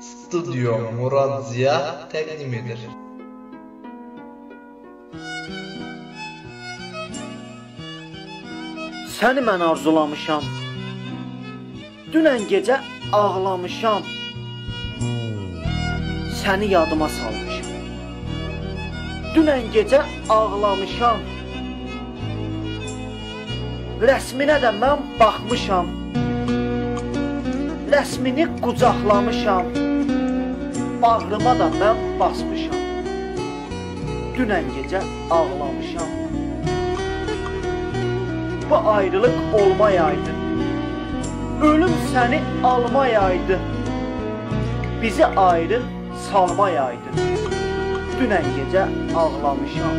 Studio Murad Ziya təqdim edir. Səni mən arzulamışam, dünən gecə ağlamışam, səni yadıma salmışam, dünən gecə ağlamışam, rəsminə də mən baxmışam, rəsmini qucaqlamışam, bağrıma da mən basmışam, dünən gecə ağlamışam. Bu ayrılıq olmayaydı, ölüm səni almayaydı, bizi ayrı salmayaydı, dünən gecə ağlamışam.